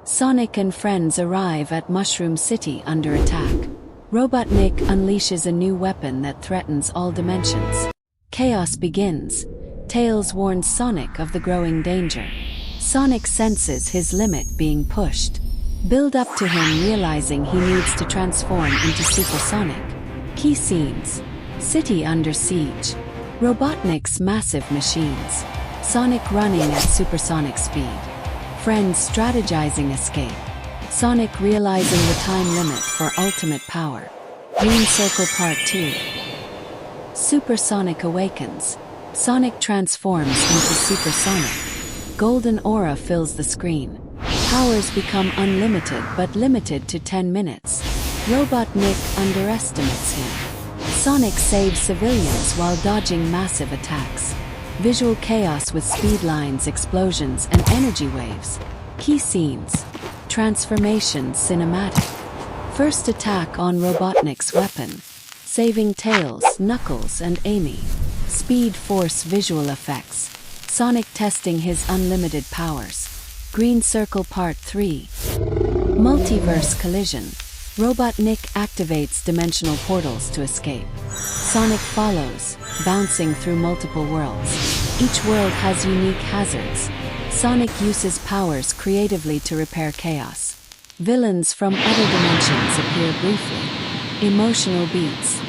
Sonic and friends arrive at Mushroom City under attack. Robotnik unleashes a new weapon that threatens all dimensions. Chaos begins. Tails warns Sonic of the growing danger. Sonic senses his limit being pushed. Build up to him realizing he needs to transform into Super Sonic. Key scenes. City under siege. Robotnik's massive machines. Sonic running at supersonic speed. Friends strategizing escape. Sonic realizing the time limit for ultimate power. Green Circle Part 2. Super Sonic awakens. Sonic transforms into Super Sonic. Golden aura fills the screen. Powers become unlimited but limited to 10 minutes. Robotnik underestimates him. Sonic saves civilians while dodging massive attacks. Visual chaos with speed lines, explosions, and energy waves. Key scenes. Transformation cinematic. First attack on Robotnik's weapon. Saving Tails, Knuckles, and Amy. Speed Force visual effects. Sonic testing his unlimited powers. Green Circle Part 3. Multiverse collision. Robotnik activates dimensional portals to escape. Sonic follows, bouncing through multiple worlds. Each world has unique hazards. Sonic uses powers creatively to repair chaos. Villains from other dimensions appear briefly. Emotional beats.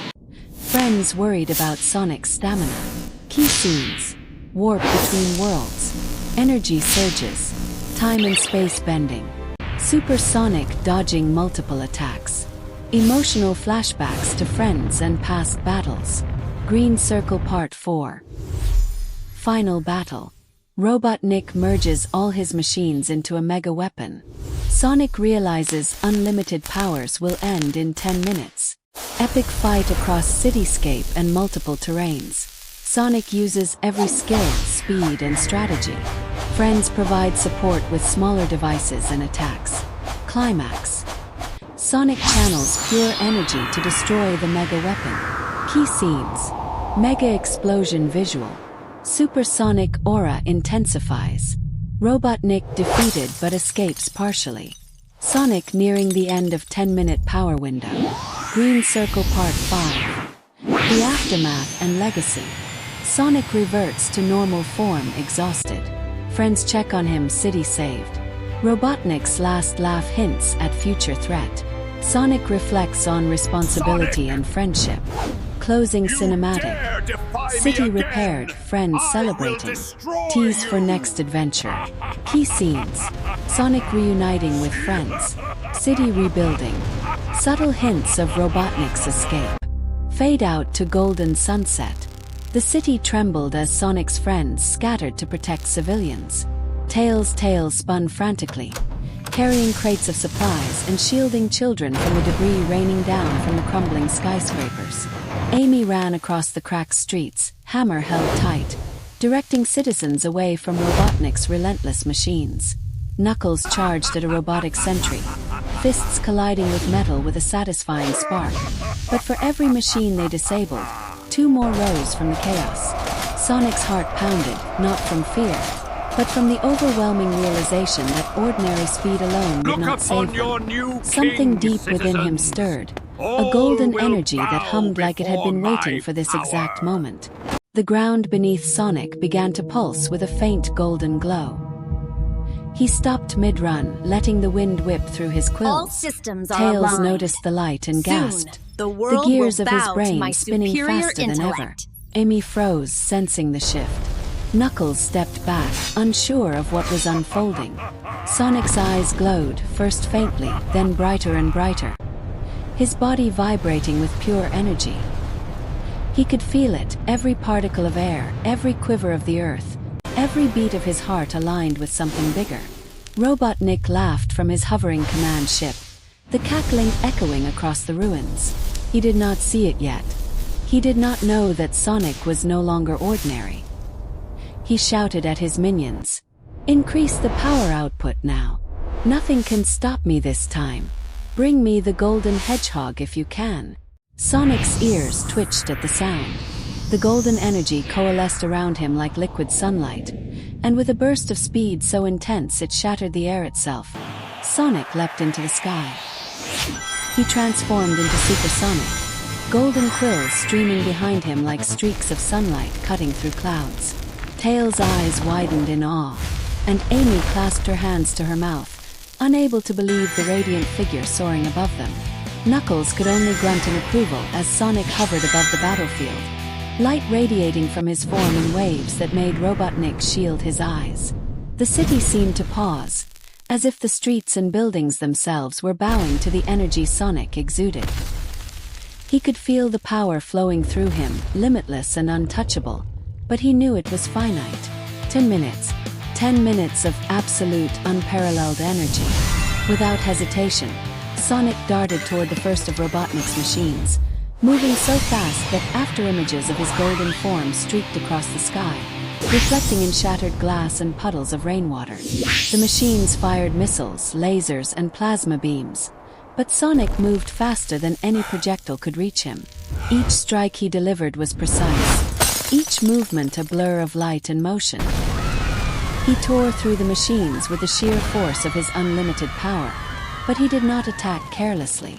Friends worried about Sonic's stamina. Key scenes. Warp between worlds. Energy surges. Time and space bending. Super Sonic dodging multiple attacks. Emotional flashbacks to friends and past battles. Green Circle Part 4. Final battle. Robotnik merges all his machines into a mega weapon. Sonic realizes unlimited powers will end in 10 minutes. Epic fight across cityscape and multiple terrains. Sonic uses every skill, speed, and strategy. Friends provide support with smaller devices and attacks. Climax. Sonic channels pure energy to destroy the mega weapon. Key scenes. Mega explosion visual. Super Sonic aura intensifies. Robotnik defeated but escapes partially. Sonic nearing the end of 10-minute power window. Green Circle Part 5. The aftermath and legacy. Sonic reverts to normal form exhausted. Friends check on him, city saved. Robotnik's last laugh hints at future threat. Sonic reflects on responsibility and friendship. Closing cinematic. City repaired, friends celebrating. Tease for next adventure. Key scenes. Sonic reuniting with friends. City rebuilding. Subtle hints of Robotnik's escape. Fade out to golden sunset. The city trembled as Sonic's friends scattered to protect civilians. Tails spun frantically, carrying crates of supplies and shielding children from the debris raining down from the crumbling skyscrapers. Amy ran across the cracked streets, hammer held tight, directing citizens away from Robotnik's relentless machines. Knuckles charged at a robotic sentry, fists colliding with metal with a satisfying spark. But for every machine they disabled, 2 more rose from the chaos. Sonic's heart pounded, not from fear, but from the overwhelming realization that ordinary speed alone would not save him. Something deep within him stirred, a golden energy that hummed like it had been waiting for this exact moment. The ground beneath Sonic began to pulse with a faint golden glow. He stopped mid-run, letting the wind whip through his quills. All systems are Tails aligned. noticed the light and gasped. The world The gears will of his bow to brain my spinning superior faster than ever. intellect. Amy froze, sensing the shift. Knuckles stepped back, unsure of what was unfolding. Sonic's eyes glowed, first faintly, then brighter and brighter. His body vibrating with pure energy. He could feel it, every particle of air, every quiver of the earth, every beat of his heart aligned with something bigger. Robotnik laughed from his hovering command ship, the cackling echoing across the ruins. He did not see it yet. He did not know that Sonic was no longer ordinary. He shouted at his minions. Increase the power output now. Nothing can stop me this time. Bring me the golden hedgehog if you can. Sonic's ears twitched at the sound. The golden energy coalesced around him like liquid sunlight, and with a burst of speed so intense it shattered the air itself. Sonic leapt into the sky. He transformed into Supersonic, golden quills streaming behind him like streaks of sunlight cutting through clouds. Tails' eyes widened in awe, and Amy clasped her hands to her mouth, unable to believe the radiant figure soaring above them. Knuckles could only grunt in approval as Sonic hovered above the battlefield, light radiating from his form in waves that made Robotnik shield his eyes. The city seemed to pause, as if the streets and buildings themselves were bowing to the energy Sonic exuded. He could feel the power flowing through him, limitless and untouchable, but he knew it was finite. 10 minutes. 10 minutes of absolute, unparalleled energy. Without hesitation, Sonic darted toward the first of Robotnik's machines, moving so fast that after images of his golden form streaked across the sky, reflecting in shattered glass and puddles of rainwater. The machines fired missiles, lasers, and plasma beams, but Sonic moved faster than any projectile could reach him. Each strike he delivered was precise, each movement a blur of light and motion. He tore through the machines with the sheer force of his unlimited power, but he did not attack carelessly.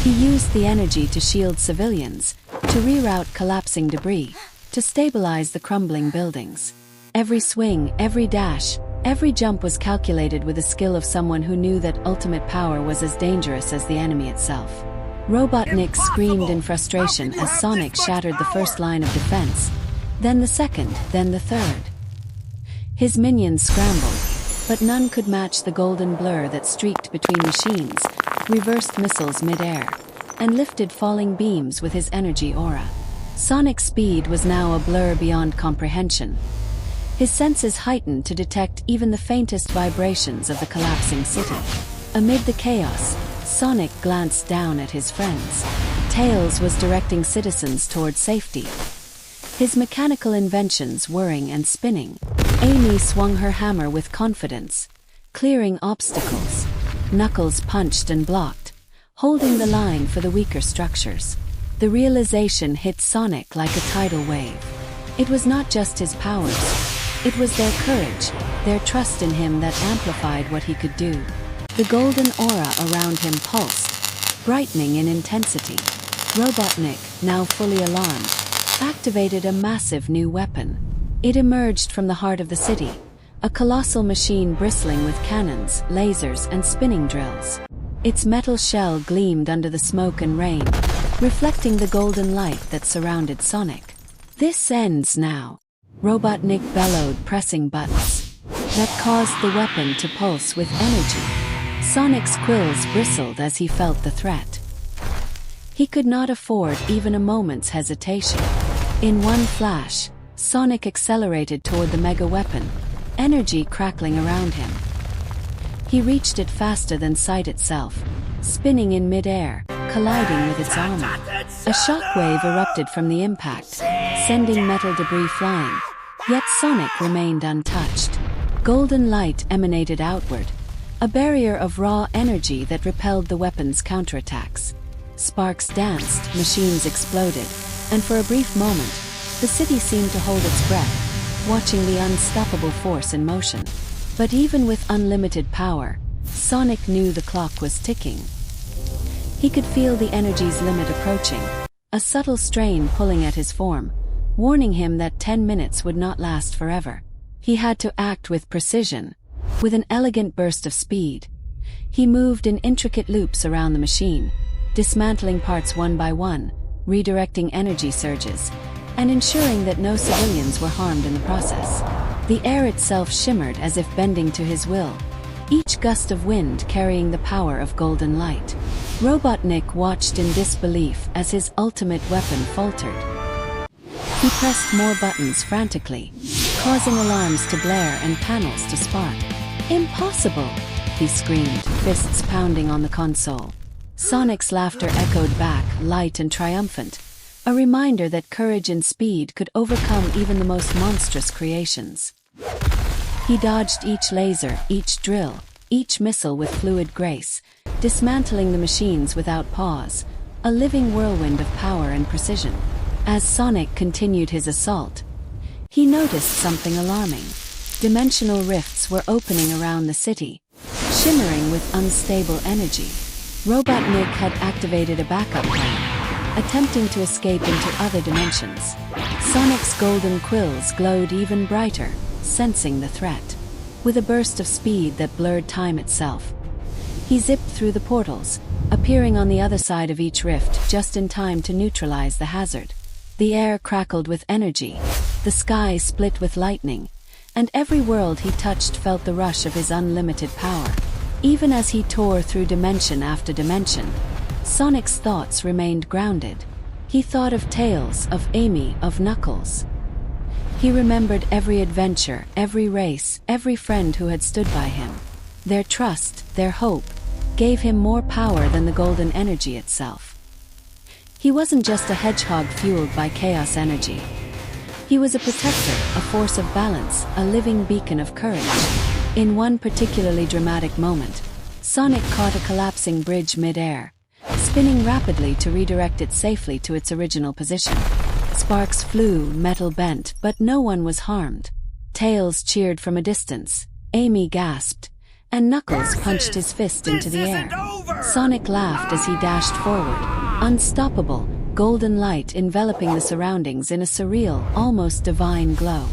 He used the energy to shield civilians, to reroute collapsing debris, to stabilize the crumbling buildings. Every swing, every dash, every jump was calculated with the skill of someone who knew that ultimate power was as dangerous as the enemy itself. Robotnik screamed in frustration as Sonic shattered the first line of defense, then the second, then the third. His minions scrambled, but none could match the golden blur that streaked between machines, reversed missiles mid-air, and lifted falling beams with his energy aura. Sonic's speed was now a blur beyond comprehension. His senses heightened to detect even the faintest vibrations of the collapsing city. Amid the chaos, Sonic glanced down at his friends. Tails was directing citizens toward safety, his mechanical inventions whirring and spinning. Amy swung her hammer with confidence, clearing obstacles. Knuckles punched and blocked, holding the line for the weaker structures. The realization hit Sonic like a tidal wave. It was not just his powers, it was their courage, their trust in him that amplified what he could do. The golden aura around him pulsed, brightening in intensity. Robotnik, now fully alarmed, activated a massive new weapon. It emerged from the heart of the city, a colossal machine bristling with cannons, lasers, and spinning drills. Its metal shell gleamed under the smoke and rain, reflecting the golden light that surrounded Sonic. "This ends now," Robotnik bellowed, pressing buttons that caused the weapon to pulse with energy. Sonic's quills bristled as he felt the threat. He could not afford even a moment's hesitation. In one flash, Sonic accelerated toward the mega weapon, energy crackling around him. He reached it faster than sight itself, spinning in mid-air, colliding with its armor. A shockwave erupted from the impact, sending metal debris flying, yet Sonic remained untouched. Golden light emanated outward, a barrier of raw energy that repelled the weapon's counterattacks. Sparks danced, machines exploded, and for a brief moment, the city seemed to hold its breath, watching the unstoppable force in motion. But even with unlimited power, Sonic knew the clock was ticking. He could feel the energy's limit approaching, a subtle strain pulling at his form, warning him that 10 minutes would not last forever. He had to act with precision, with an elegant burst of speed. He moved in intricate loops around the machine, dismantling parts one by one, redirecting energy surges, and ensuring that no civilians were harmed in the process. The air itself shimmered as if bending to his will, each gust of wind carrying the power of golden light. Robotnik watched in disbelief as his ultimate weapon faltered. He pressed more buttons frantically, causing alarms to blare and panels to spark. "Impossible!" he screamed, fists pounding on the console. Sonic's laughter echoed back, light and triumphant, a reminder that courage and speed could overcome even the most monstrous creations. He dodged each laser, each drill, each missile with fluid grace, dismantling the machines without pause, a living whirlwind of power and precision. As Sonic continued his assault, he noticed something alarming. Dimensional rifts were opening around the city, shimmering with unstable energy. Robotnik had activated a backup plan, attempting to escape into other dimensions. Sonic's golden quills glowed even brighter, sensing the threat. With a burst of speed that blurred time itself, he zipped through the portals, appearing on the other side of each rift just in time to neutralize the hazard. The air crackled with energy, the sky split with lightning, and every world he touched felt the rush of his unlimited power. Even as he tore through dimension after dimension, Sonic's thoughts remained grounded. He thought of Tails, of Amy, of Knuckles. He remembered every adventure, every race, every friend who had stood by him. Their trust, their hope, gave him more power than the golden energy itself. He wasn't just a hedgehog fueled by chaos energy. He was a protector, a force of balance, a living beacon of courage. In one particularly dramatic moment, Sonic caught a collapsing bridge mid-air, spinning rapidly to redirect it safely to its original position. Sparks flew, metal bent, but no one was harmed. Tails cheered from a distance, Amy gasped, and Knuckles punched his fist into the air. Sonic laughed as he dashed forward, unstoppable, golden light enveloping the surroundings in a surreal, almost divine glow.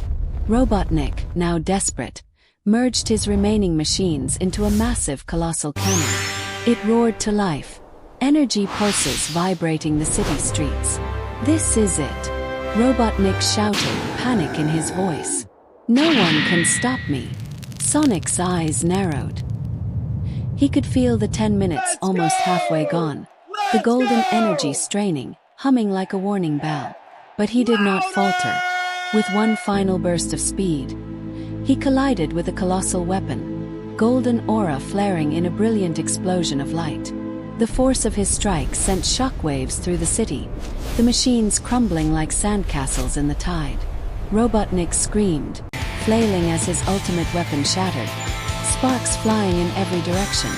Robotnik, now desperate, merged his remaining machines into a massive colossal cannon. It roared to life, energy pulses vibrating the city streets. "This is it," Robotnik shouted, panic in his voice. "No one can stop me." Sonic's eyes narrowed. He could feel the 10 minutes almost halfway gone, the golden energy straining, humming like a warning bell. But he did not falter. With one final burst of speed, he collided with a colossal weapon, golden aura flaring in a brilliant explosion of light. The force of his strike sent shockwaves through the city, the machines crumbling like sandcastles in the tide. Robotnik screamed, flailing as his ultimate weapon shattered, sparks flying in every direction.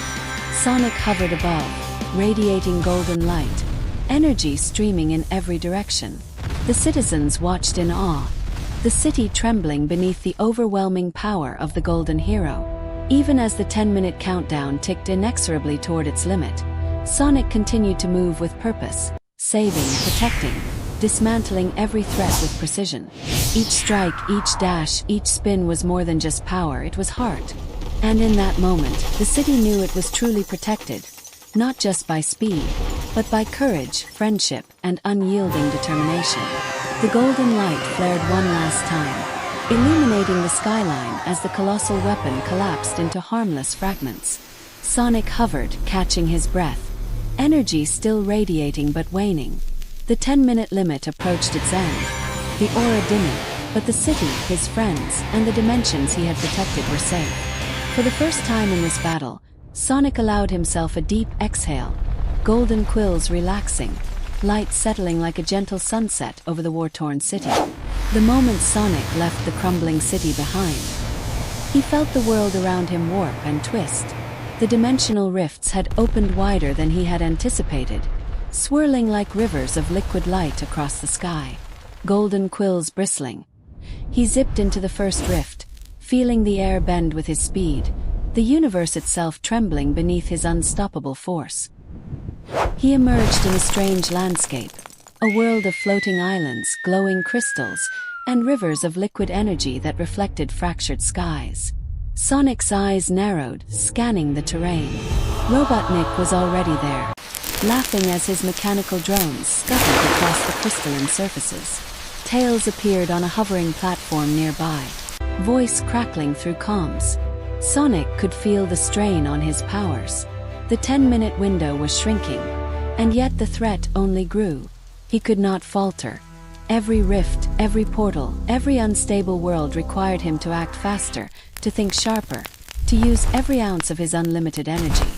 Sonic hovered above, radiating golden light, energy streaming in every direction. The citizens watched in awe, the city trembling beneath the overwhelming power of the golden hero. Even as the 10-minute countdown ticked inexorably toward its limit, Sonic continued to move with purpose, saving, protecting, dismantling every threat with precision. Each strike, each dash, each spin was more than just power, it was heart. And in that moment, the city knew it was truly protected, not just by speed, but by courage, friendship, and unyielding determination. The golden light flared one last time, illuminating the skyline as the colossal weapon collapsed into harmless fragments. Sonic hovered, catching his breath, energy still radiating but waning. The 10-minute limit approached its end, the aura dimming, but the city, his friends, and the dimensions he had protected were safe. For the first time in this battle, Sonic allowed himself a deep exhale, golden quills relaxing, light settling like a gentle sunset over the war-torn city. The moment Sonic left the crumbling city behind, he felt the world around him warp and twist. The dimensional rifts had opened wider than he had anticipated, swirling like rivers of liquid light across the sky, golden quills bristling. He zipped into the first rift, feeling the air bend with his speed, the universe itself trembling beneath his unstoppable force. He emerged in a strange landscape, a world of floating islands, glowing crystals, and rivers of liquid energy that reflected fractured skies. Sonic's eyes narrowed, scanning the terrain. Robotnik was already there, laughing as his mechanical drones scuttled across the crystalline surfaces. Tails appeared on a hovering platform nearby, voice crackling through comms. Sonic could feel the strain on his powers. The 10-minute window was shrinking, and yet the threat only grew. He could not falter. Every rift, every portal, every unstable world required him to act faster, to think sharper, to use every ounce of his unlimited energy.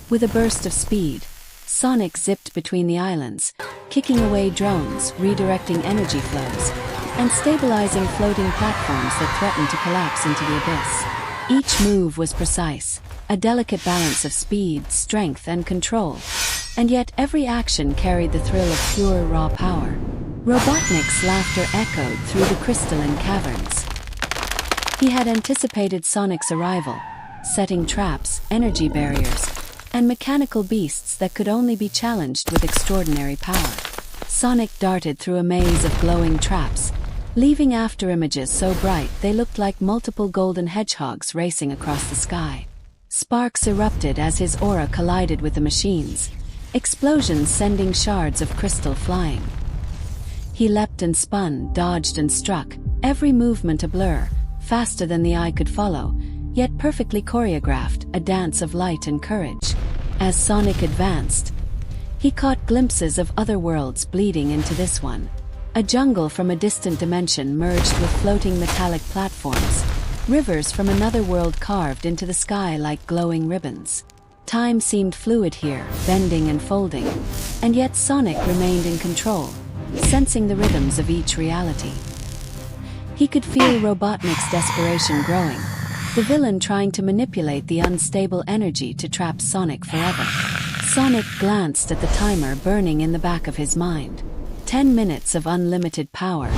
With a burst of speed, Sonic zipped between the islands, kicking away drones, redirecting energy flows, and stabilizing floating platforms that threatened to collapse into the abyss. Each move was precise, a delicate balance of speed, strength, and control, and yet every action carried the thrill of pure, raw power. Robotnik's laughter echoed through the crystalline caverns. He had anticipated Sonic's arrival, setting traps, energy barriers, and mechanical beasts that could only be challenged with extraordinary power. Sonic darted through a maze of glowing traps, leaving afterimages so bright they looked like multiple golden hedgehogs racing across the sky. Sparks erupted as his aura collided with the machines, explosions sending shards of crystal flying. He leapt and spun, dodged and struck, every movement a blur, faster than the eye could follow, yet perfectly choreographed, a dance of light and courage. As Sonic advanced, he caught glimpses of other worlds bleeding into this one. A jungle from a distant dimension merged with floating metallic platforms, rivers from another world carved into the sky like glowing ribbons. Time seemed fluid here, bending and folding, and yet Sonic remained in control, sensing the rhythms of each reality. He could feel Robotnik's desperation growing, the villain trying to manipulate the unstable energy to trap Sonic forever. Sonic glanced at the timer burning in the back of his mind. 10 minutes of unlimited power,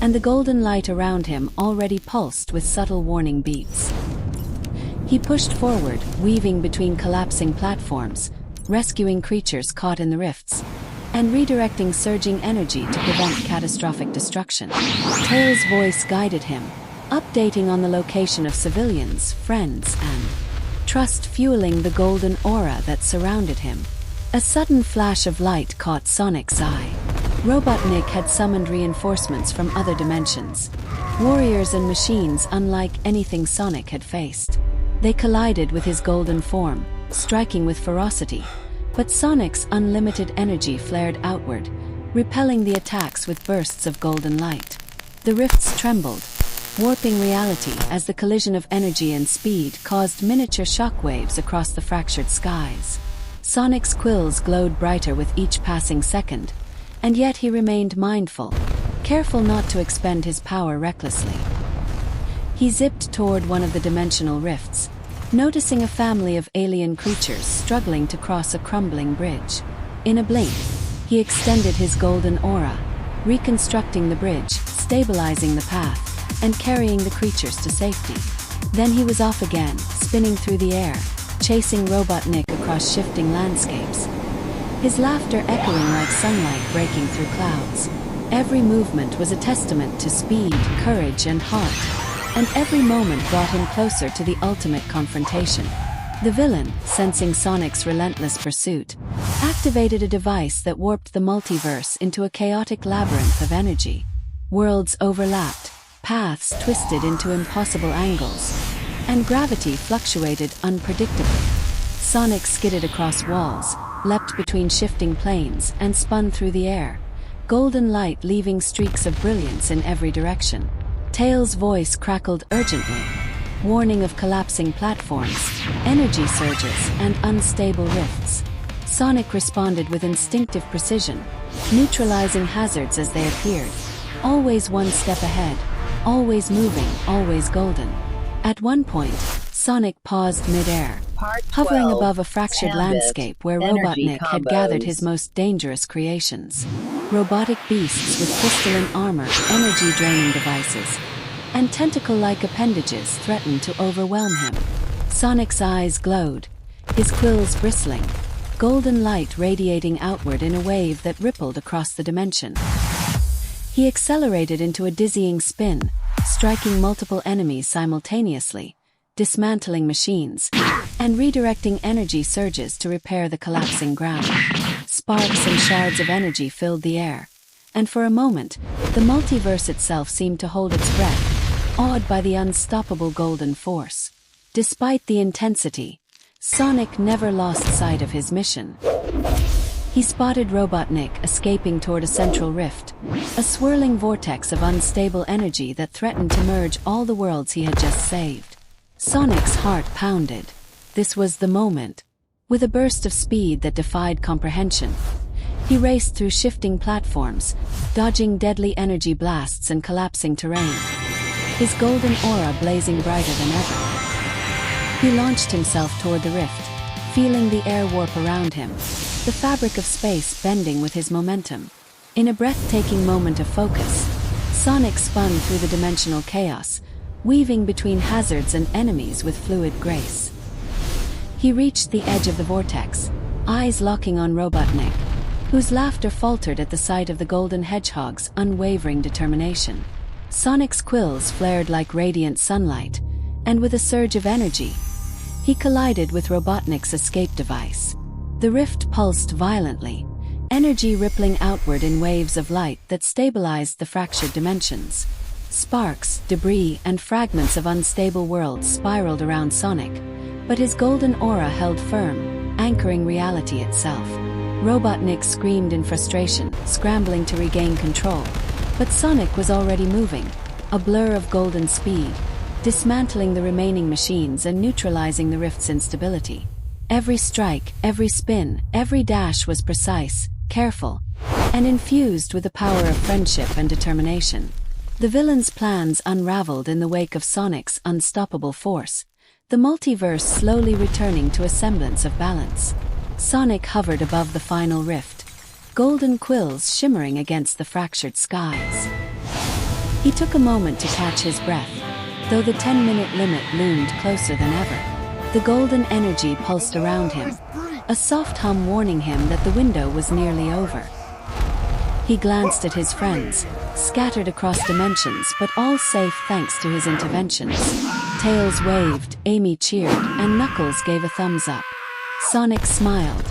and the golden light around him already pulsed with subtle warning beeps. He pushed forward, weaving between collapsing platforms, rescuing creatures caught in the rifts, and redirecting surging energy to prevent catastrophic destruction. Tails' voice guided him, updating on the location of civilians, friends, and trust fueling the golden aura that surrounded him. A sudden flash of light caught Sonic's eye. Robotnik had summoned reinforcements from other dimensions, warriors and machines unlike anything Sonic had faced. They collided with his golden form, striking with ferocity, but Sonic's unlimited energy flared outward, repelling the attacks with bursts of golden light. The rifts trembled, warping reality as the collision of energy and speed caused miniature shockwaves across the fractured skies. Sonic's quills glowed brighter with each passing second, and yet he remained mindful, careful not to expend his power recklessly. He zipped toward one of the dimensional rifts, noticing a family of alien creatures struggling to cross a crumbling bridge. In a blink, he extended his golden aura, reconstructing the bridge, stabilizing the path, and carrying the creatures to safety. Then he was off again, spinning through the air, chasing Robotnik across shifting landscapes, his laughter echoing like sunlight breaking through clouds. Every movement was a testament to speed, courage, and heart, and every moment brought him closer to the ultimate confrontation. The villain, sensing Sonic's relentless pursuit, activated a device that warped the multiverse into a chaotic labyrinth of energy. Worlds overlapped, paths twisted into impossible angles, and gravity fluctuated unpredictably. Sonic skidded across walls, leapt between shifting planes, and spun through the air, golden light leaving streaks of brilliance in every direction. Tails' voice crackled urgently, warning of collapsing platforms, energy surges, and unstable rifts. Sonic responded with instinctive precision, neutralizing hazards as they appeared, always one step ahead, always moving, always golden. At one point, Sonic paused mid-air, hovering above a fractured landscape where Robotnik had gathered his most dangerous creations. Robotic beasts with crystalline armor, energy-draining devices, and tentacle-like appendages threatened to overwhelm him. Sonic's eyes glowed, his quills bristling, golden light radiating outward in a wave that rippled across the dimension. He accelerated into a dizzying spin, striking multiple enemies simultaneously, dismantling machines, and redirecting energy surges to repair the collapsing ground. Sparks and shards of energy filled the air, and for a moment, the multiverse itself seemed to hold its breath, awed by the unstoppable golden force. Despite the intensity, Sonic never lost sight of his mission. He spotted Robotnik escaping toward a central rift, a swirling vortex of unstable energy that threatened to merge all the worlds he had just saved. Sonic's heart pounded. This was the moment. With a burst of speed that defied comprehension, he raced through shifting platforms, dodging deadly energy blasts and collapsing terrain, his golden aura blazing brighter than ever. He launched himself toward the rift, feeling the air warp around him, the fabric of space bending with his momentum. In a breathtaking moment of focus, Sonic spun through the dimensional chaos, weaving between hazards and enemies with fluid grace. He reached the edge of the vortex, eyes locking on Robotnik, whose laughter faltered at the sight of the golden hedgehog's unwavering determination. Sonic's quills flared like radiant sunlight, and with a surge of energy, he collided with Robotnik's escape device. The rift pulsed violently, energy rippling outward in waves of light that stabilized the fractured dimensions. Sparks, debris, and fragments of unstable worlds spiraled around Sonic, but his golden aura held firm, anchoring reality itself. Robotnik screamed in frustration, scrambling to regain control, but Sonic was already moving, a blur of golden speed, dismantling the remaining machines and neutralizing the rift's instability. Every strike, every spin, every dash was precise, careful, and infused with the power of friendship and determination. The villain's plans unraveled in the wake of Sonic's unstoppable force, the multiverse slowly returning to a semblance of balance. Sonic hovered above the final rift, golden quills shimmering against the fractured skies. He took a moment to catch his breath, though the 10-minute limit loomed closer than ever. The golden energy pulsed around him, a soft hum warning him that the window was nearly over. He glanced at his friends, scattered across dimensions but all safe thanks to his interventions. Tails waved, Amy cheered, and Knuckles gave a thumbs up. Sonic smiled,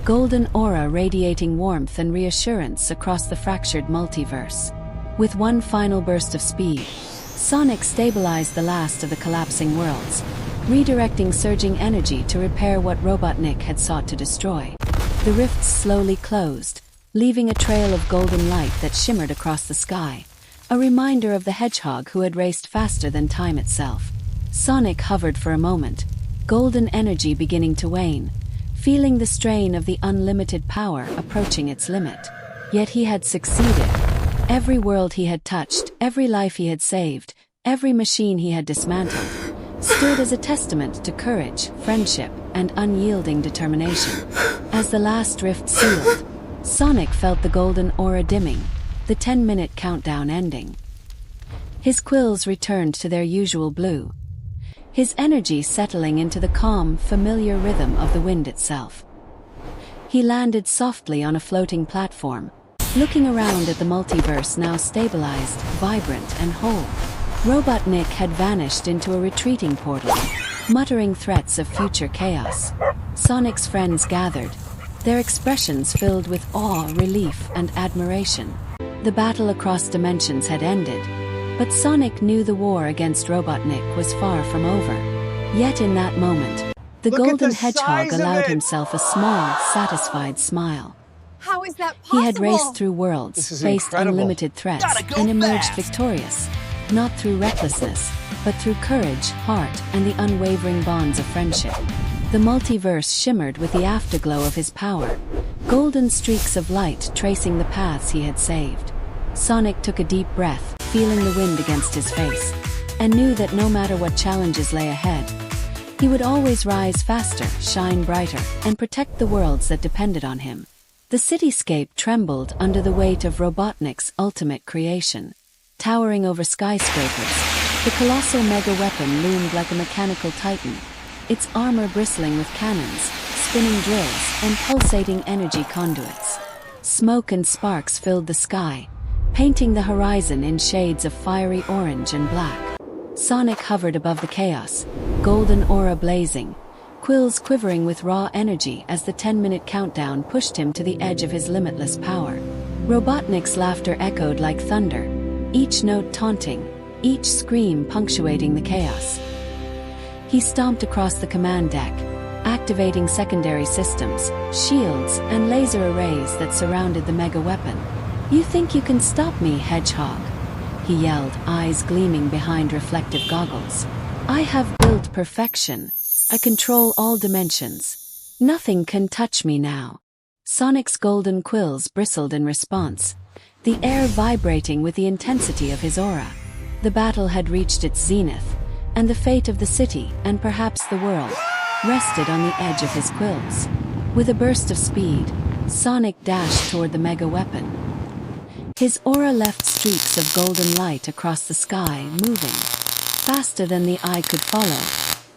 golden aura radiating warmth and reassurance across the fractured multiverse. With one final burst of speed, Sonic stabilized the last of the collapsing worlds, redirecting surging energy to repair what Robotnik had sought to destroy. The rifts slowly closed, leaving a trail of golden light that shimmered across the sky, a reminder of the hedgehog who had raced faster than time itself. Sonic hovered for a moment, golden energy beginning to wane, feeling the strain of the unlimited power approaching its limit. Yet he had succeeded. Every world he had touched, every life he had saved, every machine he had dismantled, stood as a testament to courage, friendship, and unyielding determination. As the last rift sealed, Sonic felt the golden aura dimming, the 10-minute countdown ending. His quills returned to their usual blue, his energy settling into the calm, familiar rhythm of the wind itself. He landed softly on a floating platform, looking around at the multiverse now stabilized, vibrant, and whole. Robotnik had vanished into a retreating portal, muttering threats of future chaos. Sonic's friends gathered, their expressions filled with awe, relief, and admiration. The battle across dimensions had ended, but Sonic knew the war against Robotnik was far from over. Yet in that moment, the golden hedgehog allowed himself a small, satisfied smile. How is that possible? He had raced through worlds, faced unlimited threats, and emerged victorious, not through recklessness, but through courage, heart, and the unwavering bonds of friendship. The multiverse shimmered with the afterglow of his power, golden streaks of light tracing the paths he had saved. Sonic took a deep breath, feeling the wind against his face, and knew that no matter what challenges lay ahead, he would always rise faster, shine brighter, and protect the worlds that depended on him. The cityscape trembled under the weight of Robotnik's ultimate creation. Towering over skyscrapers, the colossal mega-weapon loomed like a mechanical titan, its armor bristling with cannons, spinning drills, and pulsating energy conduits. Smoke and sparks filled the sky, painting the horizon in shades of fiery orange and black. Sonic hovered above the chaos, golden aura blazing, quills quivering with raw energy as the 10-minute countdown pushed him to the edge of his limitless power. Robotnik's laughter echoed like thunder, each note taunting, each scream punctuating the chaos. He stomped across the command deck, activating secondary systems, shields, and laser arrays that surrounded the mega-weapon. "You think you can stop me, Hedgehog?" he yelled, eyes gleaming behind reflective goggles. "I have built perfection. I control all dimensions. Nothing can touch me now." Sonic's golden quills bristled in response, the air vibrating with the intensity of his aura. The battle had reached its zenith, and the fate of the city, and perhaps the world, rested on the edge of his quills. With a burst of speed, Sonic dashed toward the mega-weapon. His aura left streaks of golden light across the sky, moving, faster than the eye could follow,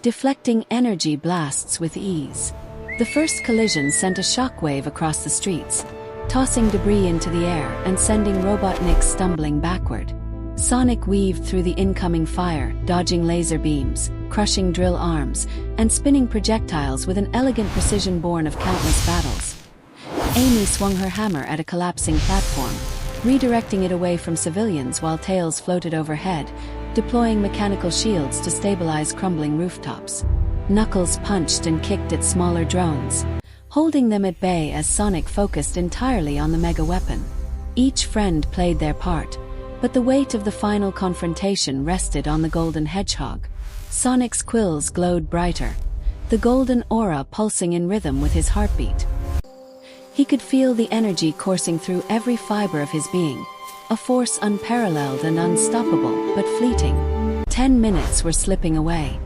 deflecting energy blasts with ease. The first collision sent a shockwave across the streets, tossing debris into the air and sending Robotnik stumbling backward. Sonic weaved through the incoming fire, dodging laser beams, crushing drill arms, and spinning projectiles with an elegant precision born of countless battles. Amy swung her hammer at a collapsing platform, redirecting it away from civilians while Tails floated overhead, deploying mechanical shields to stabilize crumbling rooftops. Knuckles punched and kicked at smaller drones, holding them at bay as Sonic focused entirely on the mega weapon. Each friend played their part, but the weight of the final confrontation rested on the golden hedgehog. Sonic's quills glowed brighter, the golden aura pulsing in rhythm with his heartbeat. He could feel the energy coursing through every fiber of his being, a force unparalleled and unstoppable, but fleeting. 10 minutes were slipping away,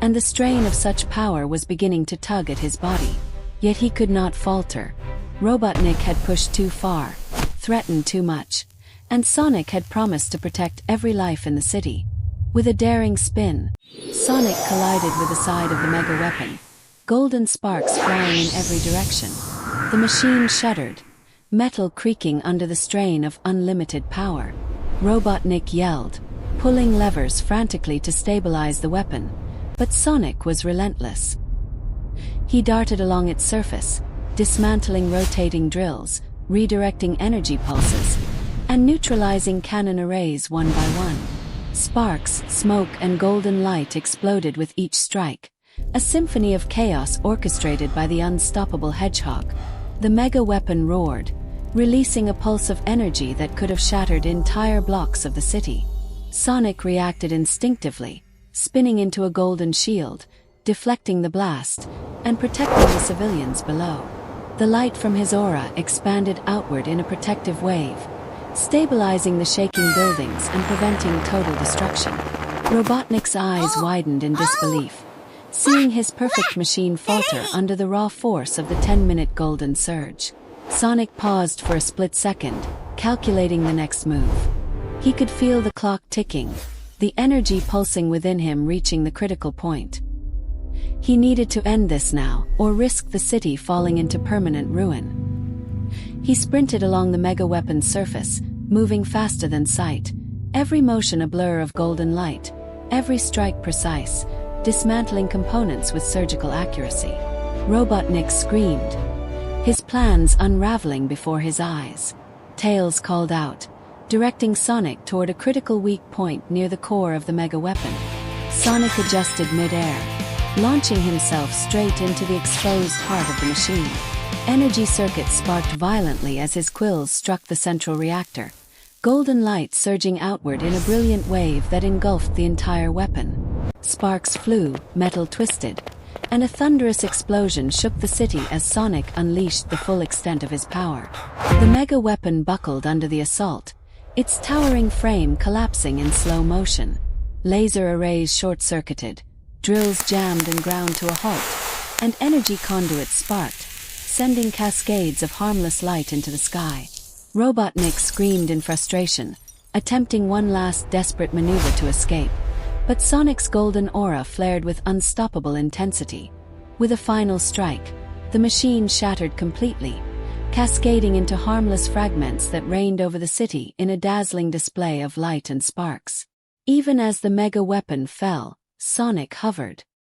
and the strain of such power was beginning to tug at his body. Yet he could not falter. Robotnik had pushed too far, threatened too much, and Sonic had promised to protect every life in the city. With a daring spin, Sonic collided with the side of the mega weapon, golden sparks flying in every direction. The machine shuddered, metal creaking under the strain of unlimited power. Robotnik yelled, pulling levers frantically to stabilize the weapon, but Sonic was relentless. He darted along its surface, dismantling rotating drills, redirecting energy pulses, and neutralizing cannon arrays one by one. Sparks, smoke, and golden light exploded with each strike, a symphony of chaos orchestrated by the unstoppable hedgehog. The mega weapon roared, releasing a pulse of energy that could have shattered entire blocks of the city. Sonic reacted instinctively, spinning into a golden shield, deflecting the blast, and protecting the civilians below. The light from his aura expanded outward in a protective wave, stabilizing the shaking buildings and preventing total destruction. Robotnik's eyes widened in disbelief, seeing his perfect machine falter under the raw force of the 10-minute golden surge. Sonic paused for a split second, calculating the next move. He could feel the clock ticking, the energy pulsing within him reaching the critical point. He needed to end this now, or risk the city falling into permanent ruin. He sprinted along the mega weapon's surface, moving faster than sight, every motion a blur of golden light, every strike precise, dismantling components with surgical accuracy. Robotnik screamed, his plans unraveling before his eyes. Tails called out, directing Sonic toward a critical weak point near the core of the mega weapon. Sonic adjusted mid-air, launching himself straight into the exposed heart of the machine. Energy circuits sparked violently as his quills struck the central reactor, golden light surging outward in a brilliant wave that engulfed the entire weapon. Sparks flew, metal twisted, and a thunderous explosion shook the city as Sonic unleashed the full extent of his power. The mega weapon buckled under the assault, its towering frame collapsing in slow motion. Laser arrays short-circuited, drills jammed and ground to a halt, and energy conduits sparked, sending cascades of harmless light into the sky. Robotnik screamed in frustration, attempting one last desperate maneuver to escape, but Sonic's golden aura flared with unstoppable intensity. With a final strike, the machine shattered completely, cascading into harmless fragments that rained over the city in a dazzling display of light and sparks. Even as the mega weapon fell, Sonic hovered,